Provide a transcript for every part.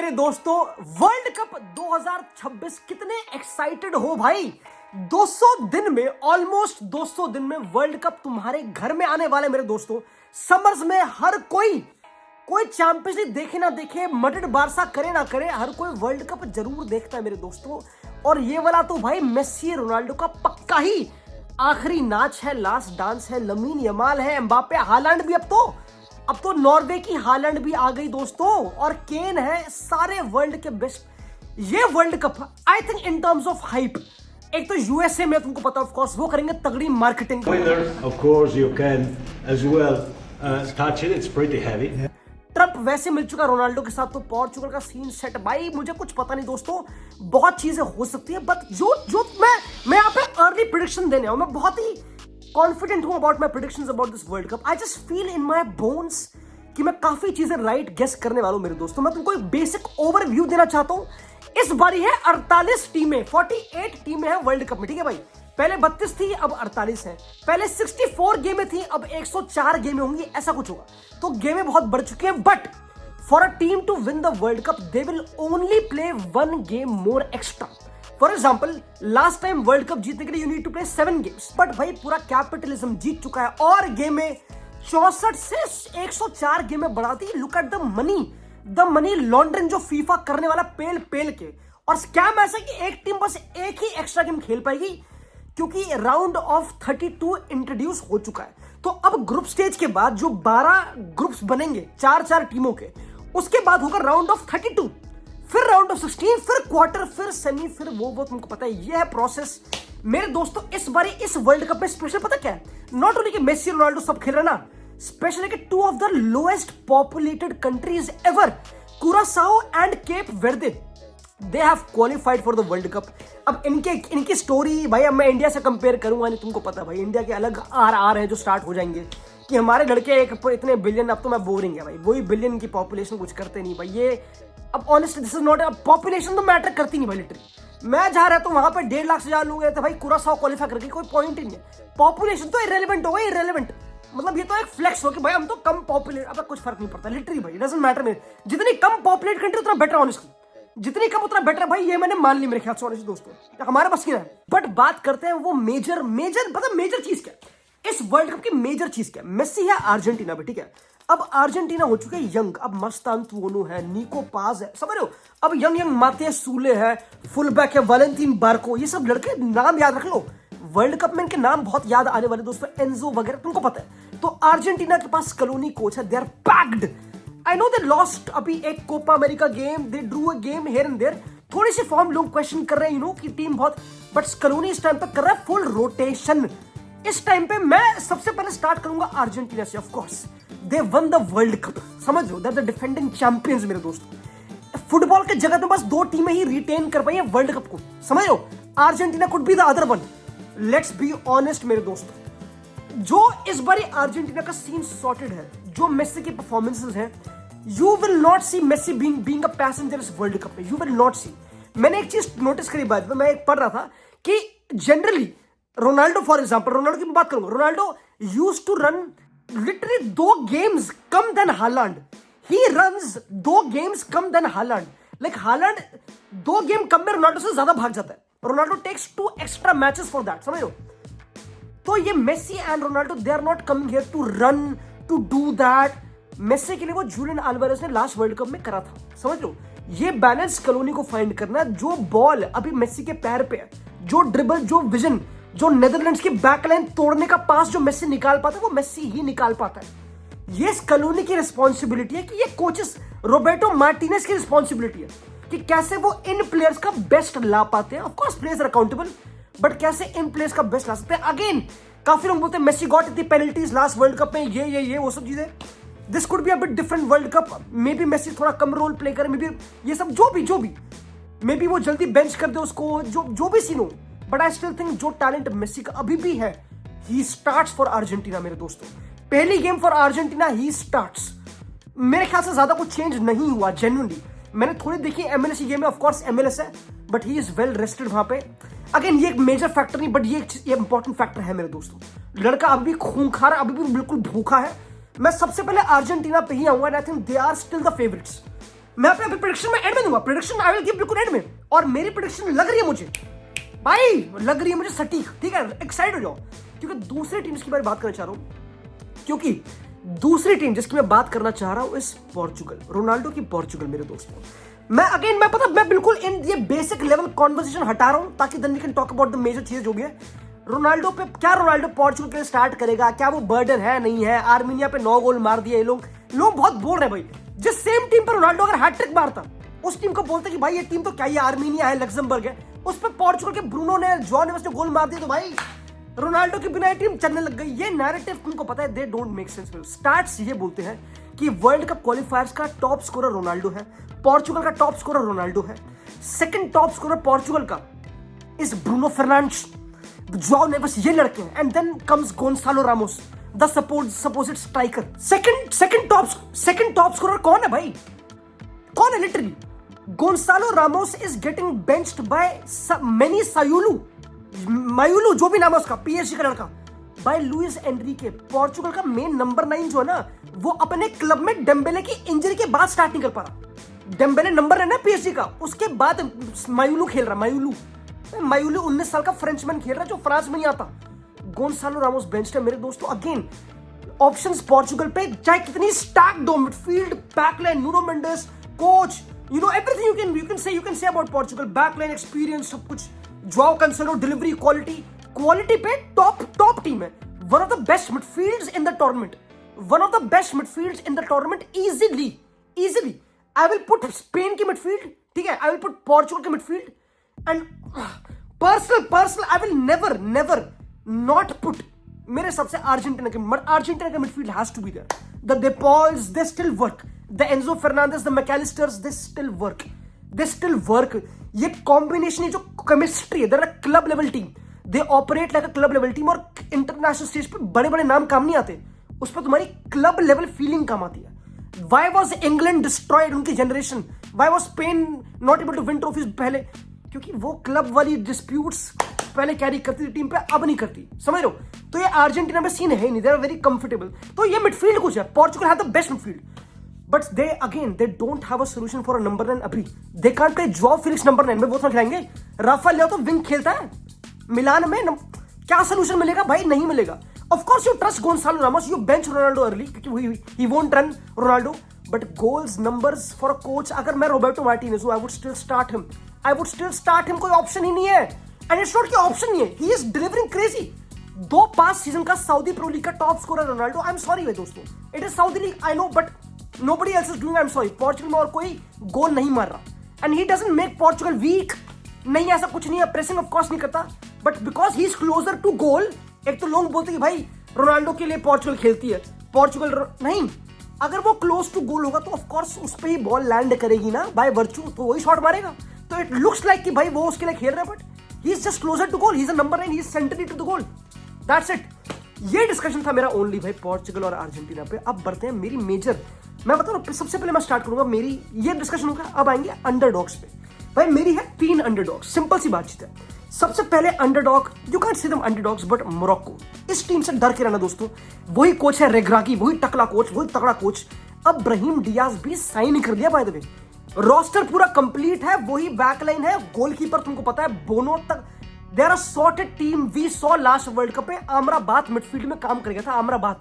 मेरे दोस्तों, world cup 2026 कितने एक्साइटेड हो भाई। 200 दिन में, ऑलमोस्ट 200 दिन में वर्ल्ड कप तुम्हारे घर में आने वाले मेरे दोस्तों। समर्स में हर कोई चैंपियंस लीग देखे ना देखे, मड्रिड बारसा करे ना करे, हर कोई वर्ल्ड कप जरूर देखता है मेरे दोस्तों। और ये वाला तो भाई मेसी रोनाल्डो का पक्का ही आखिरी नाच है, लास्ट डांस है। लमीन यमाल है, एम्बापे, हालैंड भी, अब तो नॉर्वे की हालैंड भी आ गई दोस्तों, और केन है। सारे वर्ल्ड के बेस्ट। ये world cup I think in terms of hype, एक तो यूएसए में तुमको पता ऑफ कोर्स वो करेंगे तगड़ी marketing. Of course you can as well touch it. It's pretty heavy. Trump वैसे मिल चुका रोनाल्डो के साथ, तो पोर्चुगल का सीन सेट भाई। मुझे कुछ पता नहीं दोस्तों, बहुत चीजें हो सकती है, बट जो मैं यहाँ पे अर्ली प्रेडिक्शन देने आऊं। मैं बहुत ही कॉन्फिडेंट हूं about my predictions about this world cup. I just feel in my bones कि मैं काफी चीजें राइट गेस करने वाला हूं मेरे दोस्तों। मैं तुमको एक बेसिक ओवरव्यू देना चाहता हूं। इस बारी है 48 टीमें, 48 टीमें हैं वर्ल्ड कप में, ठीक है भाई। पहले 32 थी, अब 48 है। पहले 64 गेमें थी, अब 104 गेमें होंगी, ऐसा कुछ होगा। तो गेमें बहुत बढ़ चुकी हैं, but for a team to win the world cup they will only play 1 game more extra. For example, last time world cup जीतने के लिए you need to play 7 games, but भाई पूरा कैपिटलिज्म जीत चुका है और गेमें 64 से 104 गेमें बढ़ा दी। Look at the money laundering जो फीफा करने वाला पेल के। और स्कैम ऐसा कि एक टीम बस एक ही एक्स्ट्रा गेम खेल पाएगी, क्योंकि राउंड ऑफ 32 इंट्रोड्यूस हो चुका है। तो अब ग्रुप स्टेज के बाद जो 12 ग्रुप्स बनेंगे 4-4 टीमों के, उसके बाद होगा राउंड ऑफ 32, फिर राउंड ऑफ 16, फिर क्वार्टर, फिर सेमी, फिर वो तुमको पता है ये है प्रोसेस मेरे दोस्तों। इस बार इस वर्ल्ड कप में स्पेशल पता क्या है? नॉट ओनली कि मेसी रोनाल्डो सब खेल रहे ना, स्पेशल है कि 2 of the lowest populated countries ever, Curacao and Cape Verde, they have qualified for the world Cup. अब इनकी स्टोरी भाई, अब मैं इंडिया से कंपेयर करूंगा नहीं, तुमको पता भाई इंडिया के अलग आर है जो स्टार्ट हो जाएंगे कि हमारे लड़के इतने बिलियन, अब तो मैं बोरिंग है भाई, वही बिलियन की पॉपुलेशन कुछ करते नहीं भाई ये। अब honestly this is not, population तो मैटर करती नहीं भाई लिटरली। मैं जहां रहता हूं वहां पे 1.5 लाख से ज्यादा लोग रहते भाई, कुरासाओ क्वालिफाई करके कोई पॉइंट ही नहीं है। पॉपुलेशन तो इररेलेवेंट हो गई, इररेलेवेंट मतलब ये तो एक फ्लेक्स हो कि भाई हम तो कम पॉपुलेट, अब कुछ फर्क नहीं पड़ता लिटरली भाई, डजंट मैटर। में जितनी कम पॉपुलेट कंट्री उतना बेटर, ऑनेस्टली जितनी कम उतना बेटर भाई, ये मैंने मान ली मेरे ख्याल से ऑनेस्टली दोस्तों, हमारे बस की ना है। बट बात करते हैं वो मेजर पता मेजर चीज क्या, इस वर्ल्ड कप की मेजर चीज क्या? मेसी है अर्जेंटीना में, ठीक है। अब अर्जेंटीना हो चुके यंग, अब मस्तांतुओनो है, निको पाज है, समझ रहे हो। अब यंग मातेस सूले है, फुल बैक है वैलेंटिन बार्को, ये सब लड़के नाम याद रख लो। वर्ल्ड कप में इनके नाम बहुत याद आने वाले दोस्तों, एंजो वगैरह तुमको पता है। तो अर्जेंटीना के पास स्कलोनी कोच है, they are packed. I know they lost अभी एक Copa America game, they drew a game here and there, थोड़ी सी फॉर्म लोग क्वेश्चन कर रहे हैं, यू नो कि टीम बहुत, बट स्कलोनी इस टाइम पे कर रहा है फुल रोटेशन। इस टाइम पे मैं सबसे पहले स्टार्ट करूंगा अर्जेंटीना से। Of course they won the world cup, समझ लो, they are the defending champions मेरे दोस्तों। फुटबॉल के जगत में बस 2 टीमें ही रिटेन कर पाई है वर्ल्ड कप को, समझ लो। Argentina could be the other one, let's be honest मेरे दोस्तों। जो इस बारी अर्जेंटीना का सीन सॉर्टेड है, जो मेसी के परफॉर्मेंसेस हैं, you will not see Messi being a passenger इस वर्ल्ड कप में, यू विल नॉट सी। मैंने एक चीज नोटिस करी बाद में, मैं एक पढ़ रहा था कि generally Ronaldo, for example Ronaldo की बात करूंगा, Ronaldo used to run literally 2 games कम than Haaland. He runs 2 games कम than Haaland, like Haaland 2 game कम में रोनाल्डो से ज्यादा भाग जाता है। Ronaldo takes 2 extra matches for that, समझ लो। तो ये Messi and Ronaldo, they are not coming here to run, to do that. Messi के लिए वो जूलियन अल्वारेज ने लास्ट वर्ल्ड कप में करा था, समझ लो। ये बैलेंस कॉलोनी को फाइंड करना, जो बॉल अभी मेसी के पैर पे है, जो ड्रिबल, जो विजन, जो नेदरलैंड्स की बैकलाइन तोड़ने का पास जो मेसी निकाल पाता है, वो मेसी ही निकाल पाता है। ये कॉलोनी की रिस्पॉन्सिबिलिटी है कि ये कोचेस रोबर्टो मार्टिनेज की रिस्पॉन्सिबिलिटी है कि कैसे वो इन प्लेयर्स का बेस्ट ला पाते हैं। Of course players are accountable, but कैसे इन प्लेयर्स का बेस्ट ला सकते हैं। अगेन काफी लोग बोलते हैं मेसी गॉट इतनी पेनल्टीज लास्ट वर्ल्ड कप में, ये वो सब चीजें। This could be a bit different world cup, may be messy थोड़ा कम रोल प्ले करे, मे बी ये सब जो भी मे बी वो जल्दी बेंच कर दे उसको, जो भी सीन हो। बट आई स्टिल थिंक जो टैलेंट मेसी का अभी भी है, ही स्टार्ट्स फॉर अर्जेंटीना मेरे दोस्तों। पहली game for Argentina he starts. मेरे ख्याल से ज्यादा कुछ चेंज नहीं हुआ जेन्युइनली। मैंने थोड़ी देखी एमएलएस की गेम में, ऑफ कोर्स एमएलएस है, but he is well rested वहां पे। अगेन ये एक मेजर फैक्टर नहीं, बट ये इंपॉर्टेंट फैक्टर है मेरे दोस्तों। लड़का अभी भी खूंखार, अभी भी बिल्कुल भूखा है। मैं सबसे पहले अर्जेंटीना पे ही आऊंगा, I think they are still the favourites. मैं अपने प्रेडिक्शन में एंड में दूंगा, प्रेडिक्शन आई विल गिव बिल्कुल एंड में। और मेरी प्रेडिक्शन लग रही है मुझे भाई, लग रही है मुझे सटीक, ठीक है, एक्साइटेड हो जाओ, क्योंकि दूसरी टीम की बारे में बात करना चाह रहा हूं, क्योंकि दूसरी टीम जिसकी मैं बात करना चाह रहा हूं इस पोर्चुगल, रोनाल्डो की पोर्चुगल मेरे दोस्तों। मैं बिल्कुल इन ये बेसिक लेवल कॉन्वर्सेशन हटा रहा हूं ताकि then we can talk about the major चीज जो भी है रोनाल्डो पे। क्या रोनाल्डो पोर्चुगल के लिए स्टार्ट करेगा, क्या वो बर्डन है नहीं है? आर्मीनिया पे 9 गोल मार दिए ये लोग बहुत बोल रहे हैं भाई। जिस सेम टीम पर रोनाल्डो अगर हैट्रिक मारता, उस टीम को बोलते कि भाई ये टीम तो क्या ही आर्मीनिया है, लग्जमबर्ग है, उस पर पोर्चुगल के ब्रूनो ने, जॉन नेवेस ने गोल मार दिए, तो भाई रोनाल्डो के बिना ये टीम चलने लग गई। ये नैरेटिव तुमको पता है, they don't make sense. Starts ये बोलते हैं कि वर्ल्ड कप क्वालिफायर्स का टॉप स्कोरर रोनाल्डो है, पोर्चुगल का टॉप स्कोरर रोनाल्डो है, सेकंड टॉप स्कोरर पोर्चुगल का is Bruno Fernandes, John Neves, ये लड़के हैं। And then comes Goncalo Ramos, the supposed striker. Second top scorer कौन है भाई? कौन है literally? Goncalo Ramos is getting benched by many मायूलू, जो भी नाम है उसका, पीएसजी का लड़का, बाय लुइस एनरिके। पोर्चुगल का मेन नंबर 9 जो है ना, वो अपने क्लब में डेम्बेले की इंजरी के बाद स्टार्ट नहीं कर पा रहा। डेम्बेले नंबर 9 है पीएसजी का, उसके बाद मायूलू खेल रहा। मायूलू 19 साल का फ्रेंचमैन खेल रहा है जो फ्रांस में नहीं आता। गोंसालो रामोस बेंच है मेरे दोस्तों। अगेन ऑप्शंस पोर्चुगल पे, चाहे कितनी स्टैक्ड हो, midfield, backline, Nuno Mendes, coach, you know everything you can say about Portugal, backline experience, सब कुछ। जोआओ कैंसेलो, डिलीवरी, क्वालिटी पे टॉप टीम है। One of the best midfields in the tournament, easily I will put Spain की midfield, ठीक है, I will put Portugal की midfield, and personal I will never not put, मेरे हिसाब से Argentina का midfield has to be there. The डेपॉल्स, they still work, the Enzo Fernandez, the MacAllisters, they still work. ये combination, जो chemistry है, their club level team, they operate like a club level team. और international stage पे बड़े बड़े नाम काम नहीं आते, उस पर तुम्हारी क्लब लेवल फीलिंग काम आती है। Why was England destroyed, उनकी generation? Why was Spain not able to win trophies पहले? क्योंकि वो क्लब वाली डिस्प्यूट्स पहले कैरी करती थी टीम पे, अब नहीं करती, समझ रहे हो? तो ये अर्जेंटीना में सीन है नहीं, दे आर वेरी कंफर्टेबल। तो ये मिडफील्ड कुछ है, Portugal have the best midfield, but they don't have a solution for a number 9 अभी। They can't play Joao Felix number 9 में, वो तो खिलाएंगे। राफेल लियाओ तो विंग खेलता है मिलान में, क्या सोल्यूशन मिलेगा भाई? नहीं मिलेगा। Of course you trust Gonzalo Ramos, you bench Ronaldo early क्योंकि he won't run Ronaldo, but goals numbers for a coach, अगर मैं रोबर्टो मार्टिनेज हूं, I would still start him, कोई ऑप्शन ही नहीं है। And it's not कि option नहीं है, he is delivering crazy। 2 pass season का सऊदी प्रो लीग का top scorer Ronaldo. I am sorry भाई दोस्तों, it is Saudi league, I know, but nobody else is doing, I am sorry. Portugal में और कोई गोल नहीं मार रहा, and he doesn't make Portugal weak, नहीं ऐसा कुछ नहीं है, प्रेसिंग ऑफ कोर्स नहीं करता, but because he is closer to goal. एक तो लोग बोलते हैं कि भाई रोनाल्डो के लिए पोर्चुगल खेलती है, नहीं, अगर वो क्लोज टू गोल होगा तो ऑफ कोर्स उस पे ही बॉल लैंड करेगी ना, बाय वर्चू, तो वही शॉट मारेगा। तो इट लुक्स लाइक कि भाई वो उसके लिए खेल रहा है, but he is just closer to goal, he is a number 9, he is central to the goal, that's it. ये डिस्कशन था मेरा ओनली भाई पोर्चुगल और अर्जेंटीना पे। अब बढ़ते हैं मेरी मेजर, मैं बता रहा हूँ, सबसे पहले मैं स्टार्ट करूंगा, मेरी ये डिस्कशन होगा, अब आएंगे अंडरडॉग्स पे। भाई मेरी है 3 अंडरडॉग्स, सिंपल सी बातचीत है। सबसे पहले underdog, you can see them underdogs, but Morocco. इस टीम से डर के रहना दोस्तों, वही कोच है रेग्रागी, वही टकला कोच, वही तगड़ा कोच। अब ब्राहिम डियाज भी साइन कर लिया बाय द वे, रोस्टर पूरा कंप्लीट है, वही बैकलाइन है, गोलकीपर तुमको पता है बोनो तक, there are sorted team. We saw last world cup में आमराबात मिडफील्ड में काम कर गया था, Amrabat,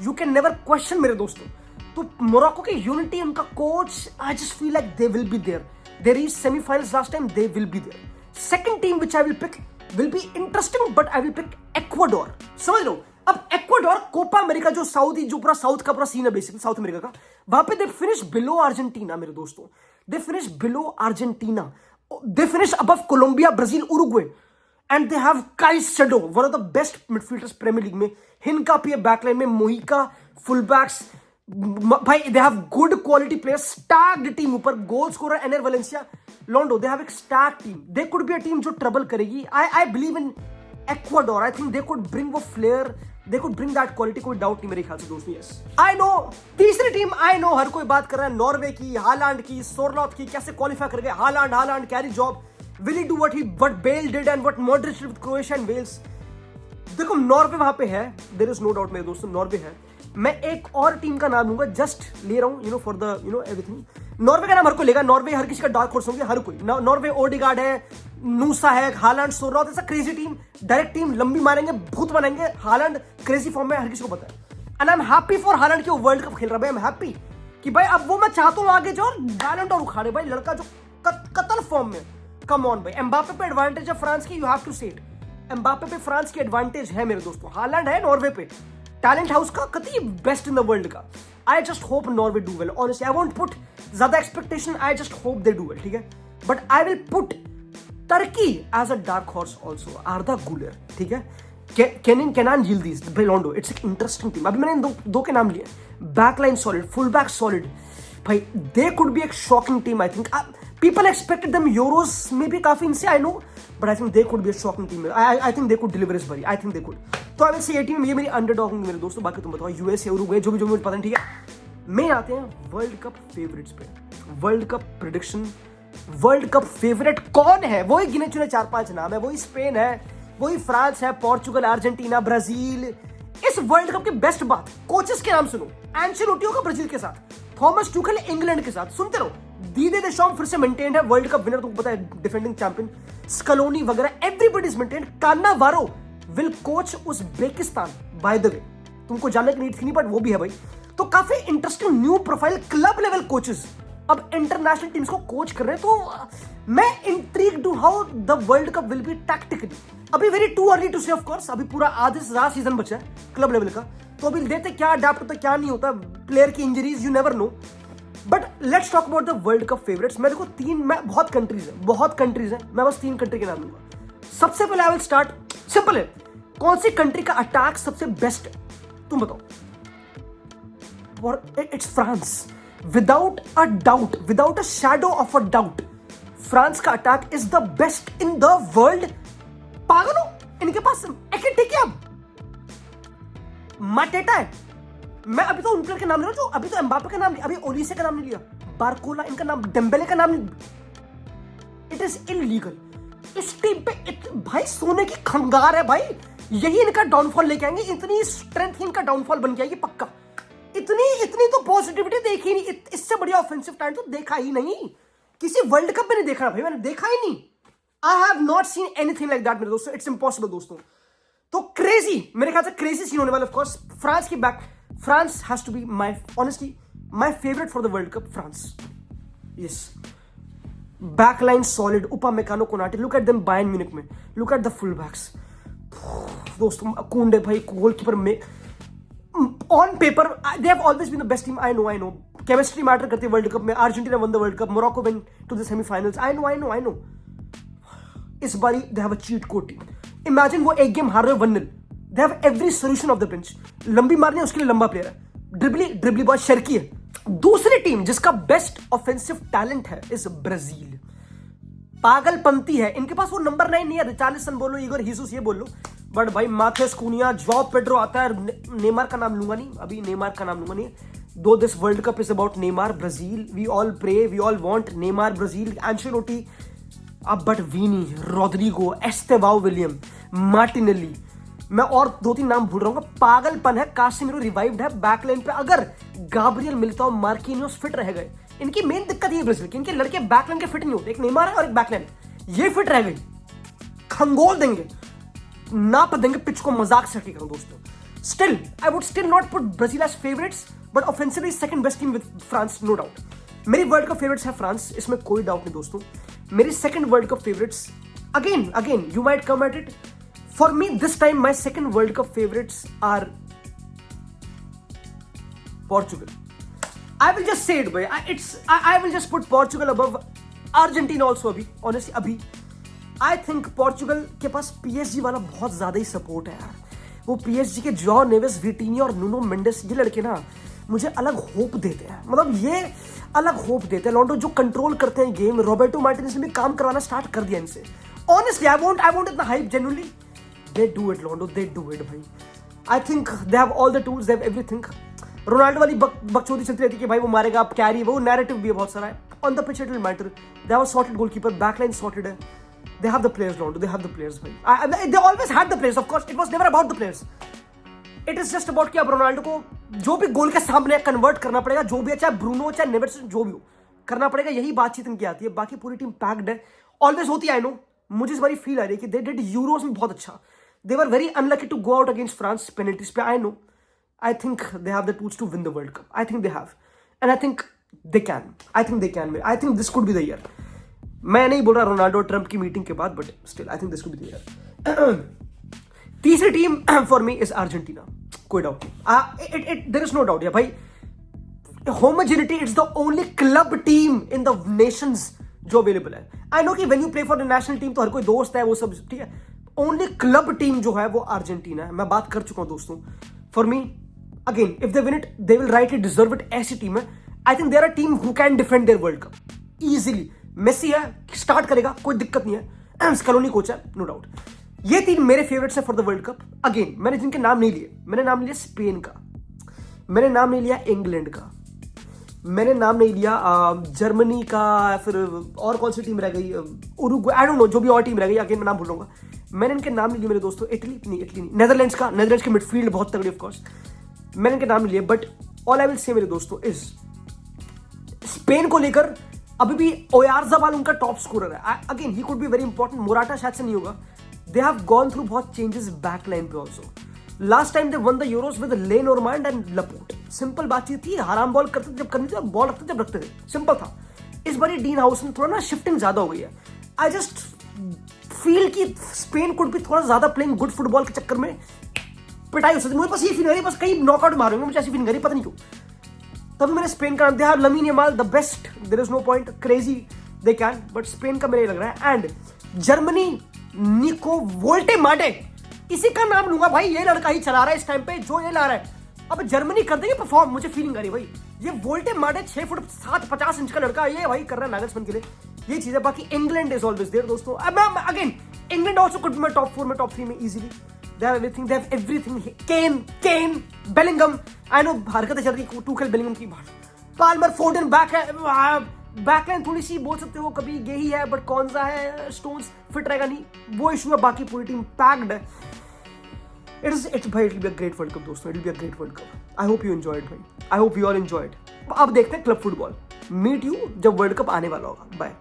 you can never question मेरे दोस्तों। तो मोरक्को की यूनिटी, उनका coach, I just feel like they will be there, they reach semifinals last time, they will be there. Second team which I will pick will be interesting, but I will pick Ecuador. समझ लो, अब Ecuador Copa America, जो Saudi, जो पूरा south का पूरा scene है basically, south America का, वहां पे दे फिनिश बिलो अर्जेंटीना मेरे दोस्तों, they finish below Argentina, they finish above Colombia, Brazil, Uruguay, and they have Caicedo, one of the best midfielders Premier League में। हिनका भी बैकलाइन में, मोहिका, फुल बैक्स, भाई they have good quality players, stacked team, ऊपर goal scorer Enner Valencia, लोंडो, they have एक stacked team, they could be a team जो trouble करेगी। I believe in Ecuador, I think they could bring वो flare, they could bring that quality, कोई doubt नहीं मेरे ख्याल से दोस्तों। यस, आई नो तीसरी टीम, आई नो हर कोई बात कर रहा है नॉर्वे की, हालांड की, सोरलॉथ की, कैसे क्वालिफाई कर गए Haaland, carry job, will he do what Bale did and what Modric did with Croatia and Wales. देखो नॉर्वे वहां पे है, देयर इज नो डाउट मेरे दोस्तों, नॉर्वे है, मैं एक और टीम का नाम लूंगा, जस्ट ले रहा हूं फॉर द एवरीथिंग। नॉर्वे का नाम हर कोई लेगा, नॉर्वे हर किसी का डार्क हॉर्स होंगे, हर कोई। नॉर्वे ओडेगार्ड है, नूसा है, हालैंड, सोरलॉथ, ऐसा क्रेजी टीम, डायरेक्ट टीम, लंबी मारेंगे, भूत बनाएंगे। हालैंड क्रेजी फॉर्म में, हर किसी को पता है। And I am happy for Holland कि वो वर्ल्ड कप खेल रहा है भाई। आई एम हैप्पी कि भाई अब वो मैं चाहता हूं आगे जाओ, बैलन डोर उखाड़े भाई, लड़का जो कतल फॉर्म में। कम ऑन भाई, एम्बापे पे एडवांटेज है फ्रांस की, यू हैव टू से इट। एम्बापे पे फ्रांस की एडवांटेज है मेरे दोस्तों। हालैंड है नॉर्वे पे, टैलेंट हाउस का कतई बेस्ट इन द वर्ल्ड का। I just hope Norway do well, honestly I won't put ज्यादा expectation, I just hope they do well, ठीक है। But I will put Turkey as a dark horse also, Arda Guler, ठीक है। Kenan Yildiz, बेलोंडो, it's एक interesting team. अभी मैंने दो के नाम लिए, backline solid, full back solid भाई, दे कुड बी एक shocking team. I think people expected them Euros में भी काफी इनसे, I know, but I think they could be a shocking team. I think they could deliver इस बारी, I think they could. तो I will say ये team, ये मेरी अंडरडॉग होंगी मेरे दोस्तों। बाकी तुम बताओ, यूएस या उरुग्वे, जो भी मुझे पता नहीं, ठीक है। मैं आते हैं वर्ल्ड कप फेवरेट्स पे, world cup prediction. World cup favourite कौन है? वही गिने चुने 4-5 नाम है, वही स्पेन है, वही फ्रांस है, पोर्चुगल, अर्जेंटीना, ब्राजील। इस वर्ल्ड कप की बेस्ट बात, कोचेस के नाम सुनो। एंचेलोटी होगा ब्राजील के साथ, थॉमस टुखल इंग्लैंड के साथ, सुनते रहो। दीदे देशॉम फिर से मेंटेन्ड है, वर्ल्ड कप विनर, तुमको पता है, डिफेंडिंग चैंपियन। स्कलोनी वगैरह, everybody is maintained. Cannavaro will coach Uzbekistan, by the way, तुमको जानने की नीड थी नहीं, बट वो भी है भाई। तो काफी interesting new profile club level coaches अब इंटरनेशनल टीम्स को कोच कर रहे हैं। तो मैं इंट्रीग्ड हूं how the world cup will be tactically. अभी वेरी टू अर्ली टू से, ऑफ कोर्स, अभी पूरा आधे से ज्यादा सीजन बचा है क्लब लेवल का, तो अभी देखते क्या अडैप्ट होता है क्या नहीं होता, प्लेयर की injuries, you never know. But let's talk about the world cup favourites. मेरे को बहुत कंट्रीज है, मैं बस 3 कंट्री के नाम लूंगा। सबसे पहले आई विल स्टार्ट, सिंपल है, कौन सी कंट्री का अटैक सबसे बेस्ट है तुम बताओ? It's France, without a doubt, without a shadow of a doubt, France का attack is the best in the world. पागल हो, इनके पास ठीक है, अब माटेटा है। मैं अभी तो उन प्लेयर के नाम ले रहा हूं, जो अभी तो एम्बापे का नाम, अभी ओलिसे का नाम नहीं लिया, बारकोला, इनका नाम, डेम्बेले का नाम। It is illegal. इस टीम पे भाई सोने की खंगार है भाई, यही इनका डाउनफॉल लेके आएंगे। इतनी स्ट्रेंथ ही इनका डाउनफॉल बन के आएगी पक्का। इतनी तो पॉजिटिविटी देखी नहीं, इससे बढ़िया ऑफेंसिव टैलेंट तो देखा ही नहीं, किसी वर्ल्ड कप में नहीं देखा भाई, मैंने देखा ही नहीं। I have not seen anything like that मेरे दोस्तों, इट्स इम्पॉसिबल दोस्तों। तो क्रेजी, मेरे ख्याल से क्रेजी सीन होने वाला। ऑफ कोर्स फ्रांस की back, France has to be my, honestly my favourite for the world cup, France. Yes, backline solid, Upamecano, Konate, look at them Bayern Munich में, look at the full backs दोस्तों। Kounde भाई goalkeeper में, on paper they have always been the best team. I know chemistry matter करती है world cup में। Argentina won the world cup, Morocco went to the semifinals. I know इस बारी they have a cheat code team. Imagine वो एक game हार रहे हो 1-0, they have every solution of the bench. लंबी मारनी है, उसके लिए लंबा प्लेयर है, ड्रिबली बॉय शर्की है। दूसरी टीम जिसका बेस्ट ऑफेंसिव टैलेंट है इज ब्राजील। पागलपंती है, इनके पास वो नंबर 9 नहीं है, रिचार्लिसन बोलो, इगोर हीसुस ये बोलो, बट भाई माथेस कुनिया, जॉ पेड्रो आता है। नेमार का नाम लूंगा नहीं, अभी नेमार का नाम लूंगा नहीं, though this world cup is about Neymar, Brazil, we all pray, we all want Neymar, Brazil, Ancelotti, अब but Vini, Rodrygo, Estevao Willian, Martinelli, मैं और 2-3 नाम भूल रहा हूँ। पागलपन है। कासिमिरो रिवाइव्ड है बैकलाइन पे, अगर गाब्रियल मिलिताओ, मार्किनियोस फिट रह गए। इनकी मेन दिक्कत ये ब्राजील की, इनके लड़के बैकलाइन के फिट नहीं होते, एक नेमार है और एक बैकलाइन, ये फिट रह गई, खंगोल देंगे, नाप देंगे पिच को, मजाक से हटी करूं दोस्तों। Still I would still not put Brazil as favourites, but offensively second best team with France, no doubt. मेरी वर्ल्ड कप फेवरेट्स है फ्रांस, इसमें कोई डाउट नहीं दोस्तों। मेरी second world cup favourites, again you might come at it, for me this time my second world cup favourites are Portugal. I will just say it, boy. I will just put Portugal above Argentina also अभी, honestly अभी. I think Portugal के पास PSG वाला बहुत ज़्यादा ही support है यार. वो PSG के जॉ नेवेस, विटिनिया और नुनो मेंडेस, ये लड़के ना मुझे अलग होप देते हैं. मतलब ये अलग होप देते हैं. लॉन्डो जो कंट्रोल करते हैं गेम, रॉबर्टो मार्टिनेज ने भी काम करवाना स्टार्ट कर दिया इनसे. Honestly, I won't इतना hype genuinely. They do it, Londo. They do it, भाई. I think they have all the tools, they have everything. Ronaldo वाली बकचोदी चलती रहती है कि भाई वो मारेगा, आप कैरी, वो नैरेटिव भी है बहुत सारा है. On the pitch it will matter. They have a sorted goalkeeper, backline sorted है. They have the players, Londo. They have the players, भाई. They always had the players, of course. It was never about the players. It is just about कि अब Ronaldo को जो भी गोल के सामने convert करना पड़ेगा, जो भी है, चाहे ब्रूनो चाहे नेवेस जो भी हो, करना पड़ेगा। यही बातचीत इनकी आती है। बाकी पूरी टीम पैक्ड है, ऑलवेज होती है। आई नो, मुझे इस बार फील आ रही है कि दे डिड यूरोस में बहुत अच्छा। They were very unlucky to go out against France penalties पे। I know, I think they have the tools to win the world cup. I think they have, and I think they can. I think they can. I think this could be the year. मैं नहीं बोल रहा Ronaldo Trump की meeting के बाद, but still I think this could be the year. तीसरी team for me is Argentina, कोई doubt नहीं, देयर इज नो डाउट। या भाई, homogeneity, it's the only club team in the nations जो available है। आई नो कि when you play for the national team तो हर कोई दोस्त है, वो सब ठीक है। ओनली क्लब टीम जो है वो अर्जेंटीना है। मैं बात कर चुका हूं दोस्तों। For me again, if they win it they will rightly deserve it. ऐसी टीम है। I think there are team who can defend their world cup easily. Messi है, स्टार्ट करेगा, कोई दिक्कत नहीं है। स्कैलोनी कोच है, नो डाउट। ये तीन मेरे फेवरेट्स है for the world cup. Again, मैंने जिनके नाम नहीं लिए, मैंने नाम लिया स्पेन का, मैंने नाम नहीं लिया इंग्लैंड का, मैंने नाम नहीं लिया जर्मनी का, फिर और कौन सी टीम रह गई, उरुग्वे, आई डोंट नो, जो भी और टीम रह गई, अगेन मैं नाम भूलूंगा। मैंने इनके नाम नहीं लिए मेरे दोस्तों। इटली नहीं, नेदरलैंड्स का, नेदरलैंड्स की मिडफील्ड बहुत तगड़ी ऑफ कोर्स, मैंने इनके नाम नहीं लिए। But all I will say मेरे दोस्तों इज स्पेन को लेकर अभी भी ओयारज़ाबाल उनका टॉप स्कोरर है। अगेन ही could be very important. Morata शायद से नहीं होगा। दे हैव गॉन थ्रू बहुत चेंजेस बैक लाइन पे also. Last time they won the Euros with Le Normand and Laporte. Simple बातचीत थी, हराम बॉल करते जब करनी थी, बॉल रखते जब रखते थे, सिंपल था। इस बार डीन हाउस में थोड़ा ना शिफ्टिंग ज्यादा हो गई है। आई जस्ट फील कि स्पेन कुड भी थोड़ा ज्यादा प्लेइंग गुड फुटबॉल के चक्कर में पिटाई हो सकती है। मुझे बस ये फील है, बस कहीं नॉकआउट मारेंगे, मुझे ऐसी फीलिंग करी, पता नहीं क्यों। तभी मैंने स्पेन का नाम दिया। Lamine Yamal the best, there is no point, crazy they can, but Spain का मेरे लग रहा है। एंड जर्मनी, निको वोल्टेमाडे, इसी का नाम लूंगा भाई। ये लड़का ही चला रहा है इस टाइम पे, जो ये ला रहा है। अब जर्मनी कर देगी परफॉर्म, मुझे फीलिंग आ रही भाई। ये वोल्टेमाडे 6 फुट 7 50 इंच का लड़का, ये भाई कर रहा है नागल्समैन के लिए। ये चीज है। बाकी इंग्लैंड इज ऑलवेज देयर दोस्तों। अब मैं again, England also could be top 4 में, टॉप 3 में easily. They have everything. They have everything. Kane, Bellingham. I know हरकतें चल रही है टूखेल बेलिंगम की। पाल्मर, फोर्डन बैक है, बैकलाइन थोड़ी सी बोल सकते हो कभी गेही है, बट कौन सा है, स्टोन्स फिट रहेगा नहीं, वो इशू है। बाकी पूरी टीम पैक्ड है। इट्स भाई, it will be a great world cup दोस्तों। It will be a great world cup. I hope you enjoyed भाई। I hope you all enjoyed. अब देखते हैं क्लब फुटबॉल। मीट यू जब वर्ल्ड कप आने वाला होगा। बाय।